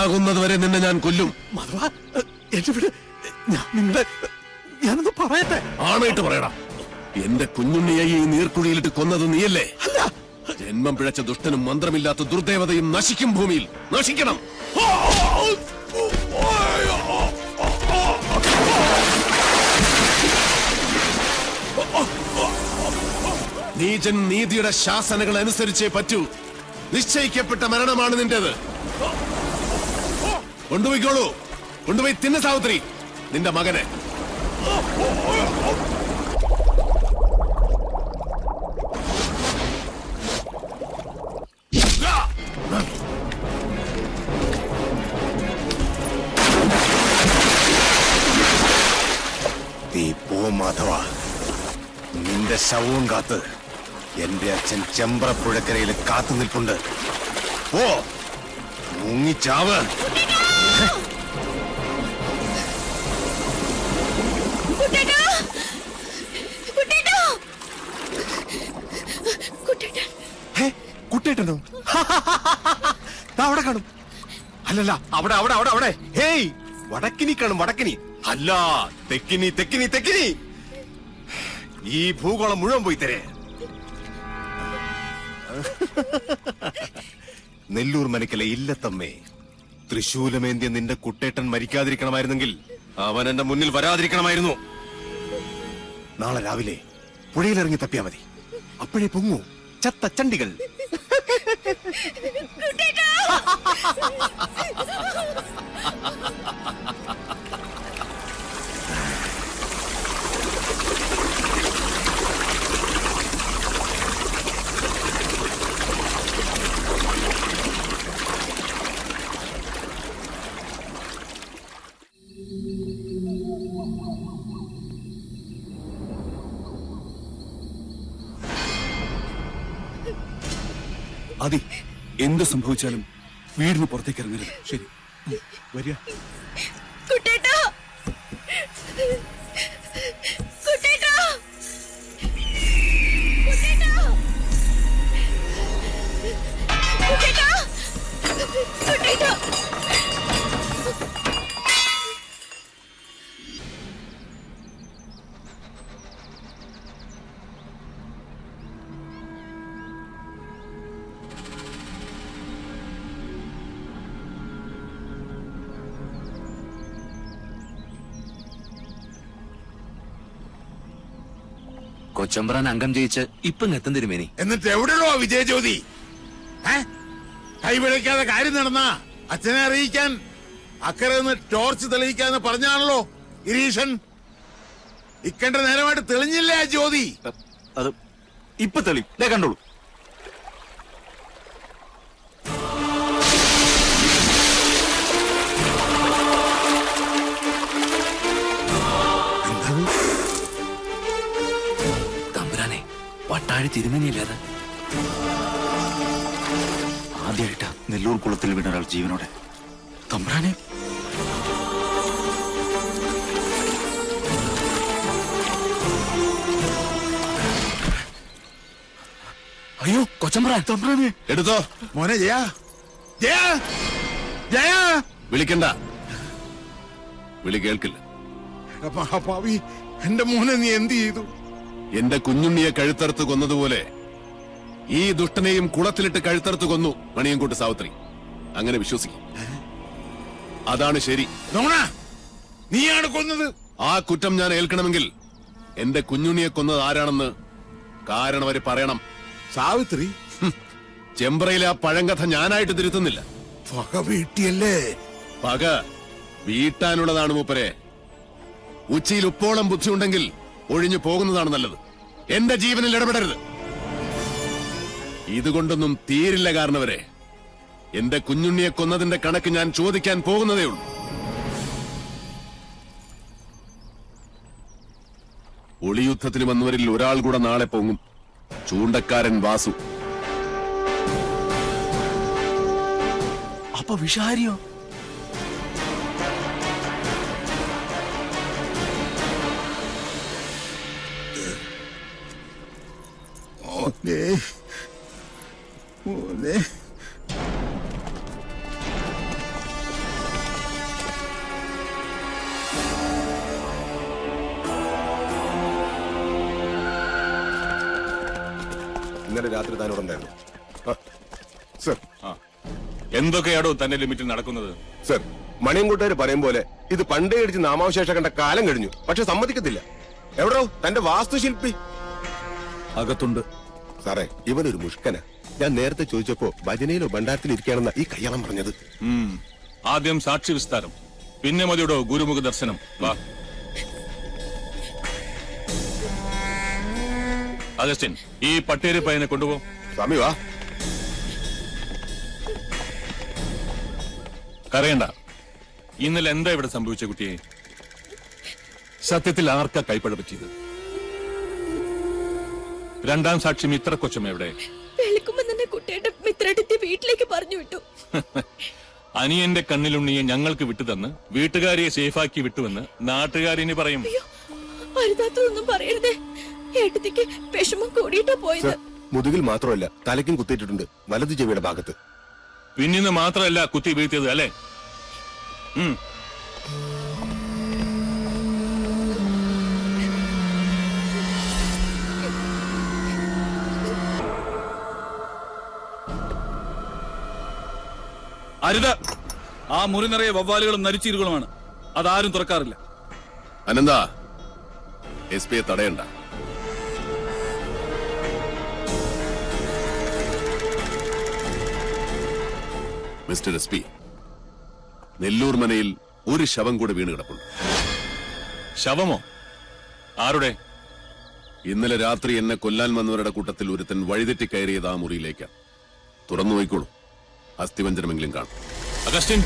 ചാകുന്നത് വരെ നിന്നെ ഞാൻ കൊല്ലും. മാധവ, എന്റെ വീട് ഞാനൊന്ന് പറയട്ടെ. ആണായിട്ട് പറയടാ. എന്റെ കുഞ്ഞുണ്ണിയെ ഈ നീർക്കുഴിയിലിട്ട് കൊന്നത് നീയല്ലേ? അല്ല, ജന്മം പിഴച്ച ദുഷ്ടനും മന്ത്രമില്ലാത്ത ദുർദേവതയും നശിക്കും ഭൂമിയിൽ. നശിക്കണം. നീചൻ നീതിയുടെ ശാസനകൾ അനുസരിച്ചേ പറ്റൂ. നിശ്ചയിക്കപ്പെട്ട മരണമാണ് നിന്റേത്. കൊണ്ടുപോയിക്കോളൂ. കൊണ്ടുപോയി തിന്ന സാവിത്രി നിന്റെ മകനെ. നീ പോ മാധവ. നിന്റെ ശവവും കാത്ത് എന്റെ അച്ഛൻ ചെമ്പ്രപ്പുഴക്കരയിൽ കാത്തു നിൽപ്പുണ്ട്. പോ, മുങ്ങിച്ചാവ്. കുട്ടേട്ടനോ? അവിടെ കാണും. അല്ലല്ല, അവിടെ അവിടെ അവിടെ അവിടെ. ഹേയ്, വടക്കിനി കാണും. വടക്കിനി അല്ല, തെക്കിനി തെക്കിനി തെക്കിനി. ഈ ഭൂഗോളം മുഴുവൻ പോയി തരേ. നെല്ലൂർ മനക്കലെ ഇല്ലത്തമ്മേ, തൃശൂലമേന്തിയ നിന്റെ കുട്ടേട്ടൻ മരിക്കാതിരിക്കണമായിരുന്നെങ്കിൽ അവൻ എന്റെ മുന്നിൽ വരാതിരിക്കണമായിരുന്നു. നാളെ രാവിലെ പുഴയിലിറങ്ങി തപ്പിയാ മതി. അപ്പോഴേ പൊങ്ങൂ ചത്ത ചണ്ടികൾ. അതി, എന്ത് സംഭവിച്ചാലും വീടിന് പുറത്തേക്ക് ഇറങ്ങരുത്. ശരി, വരിക. കൊച്ചമ്പ്രാൻ അംഗം ജയിച്ച് ഇപ്പൊ എത്തും തിരുമേനി. എന്നിട്ട് എവിടെയോ വിജയജ്യോതി? കൈവിളിക്കാതെ കാര്യം നടന്ന അച്ഛനെ അറിയിക്കാൻ അക്കരെ നിന്ന് ടോർച്ച് തെളിയിക്കാന്ന് പറഞ്ഞാണല്ലോ ഗിരീഷൻ. ഇക്കണ്ട നേരമായിട്ട് തെളിഞ്ഞില്ലേ ആ ജ്യോതി? അത് ഇപ്പൊ തെളി കണ്ടോളൂ. തമ്പുരാനെ, പട്ടാഴി തിരുമേനിയില്ലാതെ ആദ്യമായിട്ടാ നെല്ലൂർ കുളത്തിൽ വീണ ഒരാൾ ജീവനോടെ. തമ്പുരാനെ, അയ്യോ കൊച്ചമ്പ്രാൻ. തമ്പുരാനെ എടുത്തോ മോനെ. ജയ ജയ ജയ. വിളിക്കണ്ട, വിളി കേൾക്കില്ല. മഹാഭാവി, എന്റെ മോനെ നീ എന്ത് ചെയ്തു? എന്റെ കുഞ്ഞുണ്ണിയെ കഴുത്തറുത്ത് കൊന്നതുപോലെ ഈ ദുഷ്ടനെയും കുളത്തിലിട്ട് കഴുത്തറുത്ത് കൊന്നു മണിയൻകൂട്ട് സാവിത്രി. അങ്ങനെ വിശ്വസിക്കും. അതാണ് ശരി. നോണ, നീയാണ് കൊന്നത്. ആ കുറ്റം ഞാൻ ഏൽക്കണമെങ്കിൽ എന്റെ കുഞ്ഞുണ്ണിയെ കൊന്നത് ആരാണെന്ന് കാരണം അവര് പറയണം. സാവിത്രി? ചെമ്പ്രയിലെ ആ പഴങ്കഥ ഞാനായിട്ട് തിരുത്തുന്നില്ല. പക വീട്ടിയല്ലേ? പക വീട്ടാനുള്ളതാണ് മൂപ്പരെ. ഉച്ചയിൽ ഉപ്പോളം ബുദ്ധിയുണ്ടെങ്കിൽ ഒഴിഞ്ഞു പോകുന്നതാണ് നല്ലത്. എന്റെ ജീവനിൽ ഇടപെടരുത്. ഇതുകൊണ്ടൊന്നും തീരില്ല. കാരണവരെ, എന്റെ കുഞ്ഞുണ്ണിയെ കൊന്നതിന്റെ കണക്ക് ഞാൻ ചോദിക്കാൻ പോകുന്നതേ ഉള്ളൂ. ഒളിയുദ്ധത്തിന് വന്നവരിൽ ഒരാൾ കൂടെ നാളെ പൊങ്ങും. ചൂണ്ടക്കാരൻ വാസു. അപ്പൊ വിഷാരിയോ? ഇന്നലെ രാത്രി താനോട് ഉണ്ടായിരുന്നു. സർ, എന്തൊക്കെയാണോ തന്റെ ലിമിറ്റിൽ നടക്കുന്നത്? സർ, മണിയൻകുട്ടാര് പറയും പോലെ ഇത് പണ്ടേ അടിച്ച് നാമാവശേഷം കണ്ട കാലം കഴിഞ്ഞു. പക്ഷെ സമ്മതിക്കത്തില്ല. എവിടോ തന്റെ വാസ്തുശില്പി? അകത്തുണ്ട്. സാറേ, ഇവനൊരു മുഷ്കന. ഞാൻ നേരത്തെ ചോദിച്ചപ്പോ ഭജനയിലോ ഭണ്ഡാരത്തിൽ ഇരിക്കുകയാണെന്ന ഈ കയ്യാളം പറഞ്ഞത്. ആദ്യം സാക്ഷി വിസ്താരം, പിന്നെ മതിയോടോ ഗുരുമുഖ ദർശനം. വാ അഗസ്റ്റിൻ, ഈ പട്ടേരി പയ്യനെ കൊണ്ടുപോ. സ്വാമി വാ. കരയണ്ട. ഇന്നലെ എന്താ ഇവിടെ സംഭവിച്ച കുട്ടിയെ? സത്യത്തിൽ ആർക്കാ കൈപ്പഴ പറ്റിയത്? രണ്ടാം സാക്ഷി മിത്ര കൊച്ചമ്മ എവിടെ? വെളുക്കുമ്പോ തന്നെ കുട്ടിയുടെ മിത്രടുത്തി വീട്ടിലേക്ക് പറഞ്ഞു വിട്ടു. അനിയന്റെ കണ്ണിലുണ്ണിയെ ഞങ്ങൾക്ക് വിട്ടുതന്ന് വീട്ടുകാരിയെ സേഫാക്കി വിട്ടുവെന്ന് നാട്ടുകാരിനി പറയും. അരുതാത്തൊന്നും പറയരുതേ. ഏട്ടത്തിക്ക് വിഷമം കൂടിയിട്ടാ പോയത്. മുതുകിൽ മാത്രമല്ല തലയ്ക്കും കുത്തിയിട്ടുണ്ട്, വലതു ചെവിയുടെ ഭാഗത്ത്. പിന്നിന്ന് മാത്രമല്ല കുത്തി വീഴ്ത്തിയത് അല്ലേ? അരുത്. ആ മുറി നിറയെ വവ്വാലുകളും നരിച്ചീരുകളുമാണ്. അതാരും തുറക്കാറില്ല. അനന്ത, എസ് പിയെ തടയണ്ട. മിസ്റ്റർ എസ് പി, നെല്ലൂർ മനയിൽ ഒരു ശവം കൂടെ വീണ് കിടപ്പുണ്ട്. ശവമോ? ആരുടെ? ഇന്നലെ രാത്രി എന്നെ കൊല്ലാൻ വന്നവരുടെ കൂട്ടത്തിൽ ഒരുത്തൻ വഴിതെറ്റി കയറിയത് ആ മുറിയിലേക്കാണ്. തുറന്നു നോയിക്കോളൂ, അസ്ഥിവഞ്ചനമെങ്കിലും കാണും. അഗസ്റ്റിൻ,